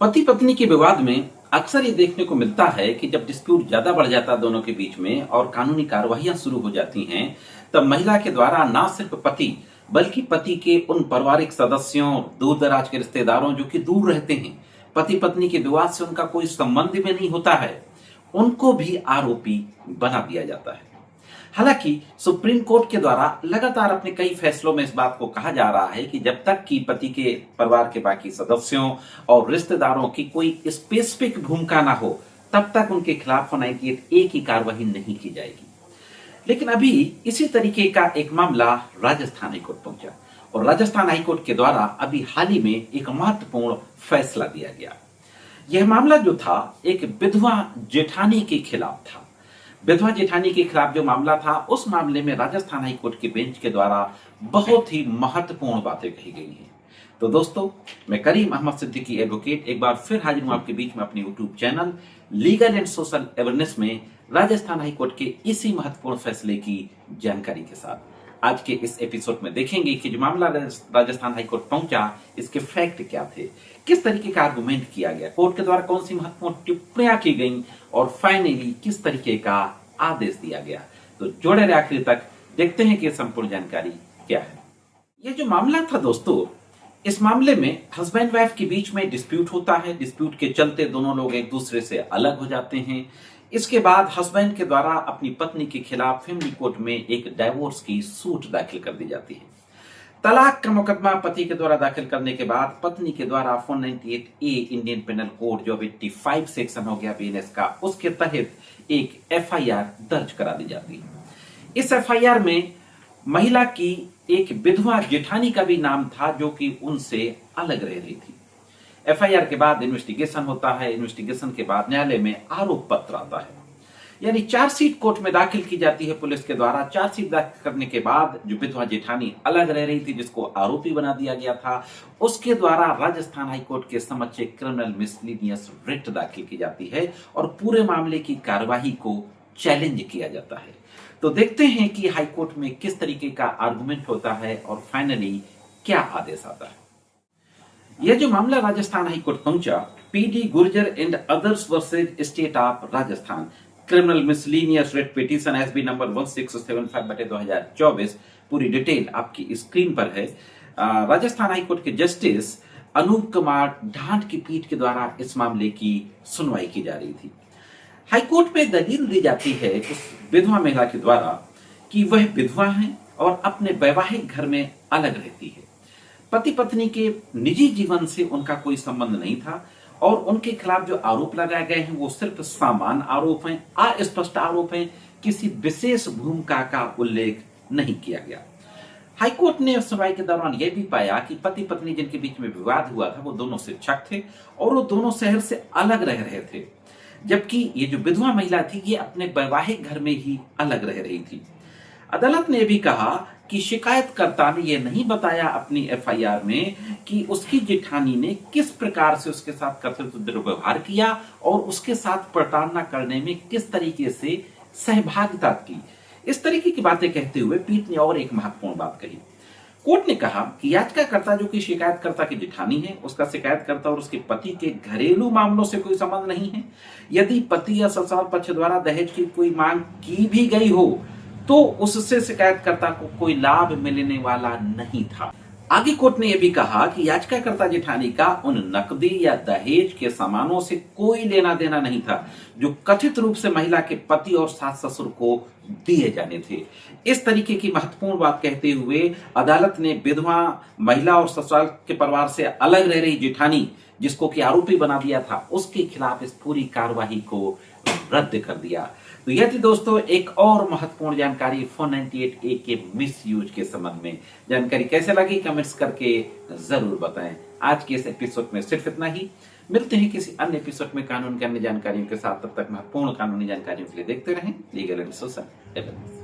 पति पत्नी के विवाद में अक्सर ये देखने को मिलता है कि जब डिस्प्यूट ज्यादा बढ़ जाता है दोनों के बीच में और कानूनी कार्यवाहियां शुरू हो जाती हैं, तब महिला के द्वारा न सिर्फ पति बल्कि पति के उन पारिवारिक सदस्यों, दूर दराज के रिश्तेदारों जो कि दूर रहते हैं, पति पत्नी के विवाद से उनका कोई संबंध में नहीं होता है, उनको भी आरोपी बना दिया जाता है। हालांकि सुप्रीम कोर्ट के द्वारा लगातार अपने कई फैसलों में इस बात को कहा जा रहा है कि जब तक कि पति के परिवार के बाकी सदस्यों और रिश्तेदारों की कोई स्पेसिफिक भूमिका ना हो, तब तक उनके खिलाफ 98A की कार्रवाई नहीं की जाएगी। लेकिन अभी इसी तरीके का एक मामला राजस्थान हाईकोर्ट पहुंचा और राजस्थान हाईकोर्ट के द्वारा अभी हाल ही में एक महत्वपूर्ण फैसला दिया गया। यह मामला जो था एक विधवा जेठानी के खिलाफ था। विधवा जेठानी के खिलाफ जो मामला था, उस मामले में राजस्थान हाईकोर्ट के बेंच के द्वारा बहुत ही महत्वपूर्ण बातें कही गई हैं। तो दोस्तों, मैं करीम अहमद सिद्दीकी एडवोकेट एक बार फिर हाजिर हूं आपके बीच में अपने YouTube channel legal and social awareness में राजस्थान हाईकोर्ट के इसी महत्वपूर्ण फैसले की जानकारी के साथ। आज के इस एपिसोड में देखेंगे कि जो मामला राजस्थान हाईकोर्ट पहुंचा, इसके फैक्ट क्या थे, किस तरीके का आर्गुमेंट किया गया, कोर्ट के द्वारा कौन सी महत्वपूर्ण टिप्पणियां की गई और फाइनली किस तरीके का आदेश दिया गया। तो जोड़े रहे आखिर तक, देखते हैं कि संपूर्ण जानकारी क्या है। ये जो मामला था दोस्तों, इस मामले में हस्बैंड वाइफ के बीच में डिस्प्यूट होता है। डिस्प्यूट के चलते दोनों लोग एक दूसरे से अलग हो जाते हैं। इसके बाद हस्बैंड के द्वारा अपनी पत्नी के खिलाफ फैमिली कोर्ट में एक डाइवोर्स की सूट दाखिल कर दी जाती है। तलाक का मुकदमा पति के द्वारा दाखिल करने के बाद पत्नी के द्वारा 498A इंडियन पेनल कोड जो 85 सेक्शन हो गया BNS का, उसके तहत एक FIR दर्ज करा दी जाती है। इस FIR में महिला की एक विधवा जेठानी का भी नाम था जो कि उनसे अलग रह रही थी। FIR के बाद इन्वेस्टिगेशन होता है। इन्वेस्टिगेशन के बाद न्यायालय में आरोप पत्र आता है, यानी चार्जशीट कोर्ट में दाखिल की जाती है पुलिस के द्वारा। चार्जशीट दाखिल करने के बाद जो विधवा जेठानी अलग रह रही थी, जिसको आरोपी बना दिया गया था, उसके द्वारा राजस्थान हाईकोर्ट के समक्ष क्रिमिनल मिसलीनियस रिट दाखिल की जाती है और पूरे मामले की कार्यवाही को चैलेंज किया जाता है। तो देखते हैं कि हाईकोर्ट में किस तरीके का आर्गुमेंट होता है और फाइनली क्या आदेश आता है। यह जो मामला राजस्थान हाईकोर्ट पहुंचा, PD Gurjar and others versus state of Rajasthan criminal miscellaneous writ petition SB number 1675/2024, पूरी डिटेल आपकी स्क्रीन पर है। राजस्थान हाईकोर्ट के जस्टिस अनूप कुमार ढांड की पीठ के द्वारा इस मामले की सुनवाई की जा रही थी। हाईकोर्ट में दलील दी जाती है उस विधवा महिला के द्वारा कि वह विधवा है और अपने वैवाहिक घर में अलग रहती है। पति पत्नी के निजी जीवन से उनका कोई संबंध नहीं था और उनके खिलाफ जो आरोप लगाए गए हैं वो सिर्फ सामान्य आरोप हैं, अस्पष्ट आरोप हैं, किसी विशेष भूमिका का उल्लेख नहीं किया गया। हाईकोर्ट ने सुनवाई के दौरान यह भी पाया कि पति पत्नी जिनके बीच में विवाद हुआ था वो दोनों शिक्षक थे और वो दोनों शहर से अलग रह रहे थे, जबकि ये जो विधवा महिला थी ये अपने वैवाहिक घर में ही अलग रह रही थी। अदालत ने भी कहा कि शिकायतकर्ता ने यह नहीं बताया अपनी FIR में कि उसकी जेठानी ने किस प्रकार से उसके साथ कथित दुर्व्यवहार किया और उसके साथ प्रताड़ना करने में किस तरीके से सहभागिता की। इस तरीके की बातें कहते हुए पीठ ने और एक महत्वपूर्ण बात कही। कोर्ट ने कहा कि याचिकाकर्ता जो कि शिकायतकर्ता की जेठानी है, उसका शिकायतकर्ता और उसके पति के घरेलू मामलों से कोई संबंध नहीं है। यदि पति या ससुराल पक्ष द्वारा दहेज की कोई मांग की भी गई हो तो उससे शिकायतकर्ता को कोई लाभ मिलने वाला नहीं था। आगे कोर्ट ने यह भी कहा कि याचिकाकर्ता जेठानी का उन नकदी या दहेज के सामानों से कोई लेना देना नहीं था जो कथित रूप से महिला के पति और सास ससुर को दिए जाने थे। इस तरीके की महत्वपूर्ण बात कहते हुए अदालत ने विधवा महिला और ससुराल के परिवार से अलग रह रही जेठानी, जिसको कि आरोपी बना दिया था, उसके खिलाफ इस पूरी कार्यवाही को रद्द कर दिया। तो यह थी दोस्तों एक और महत्वपूर्ण जानकारी 498A के मिसयूज के संबंध में। जानकारी कैसे लगी कमेंट्स करके जरूर बताएं। आज के इस एपिसोड में सिर्फ इतना ही। मिलते हैं किसी अन्य एपिसोड में कानून की अन्य जानकारियों के साथ। तब तक महत्वपूर्ण कानूनी जानकारियों के लिए देखते रहें लीगल एंड सोशल एवेन्यूज।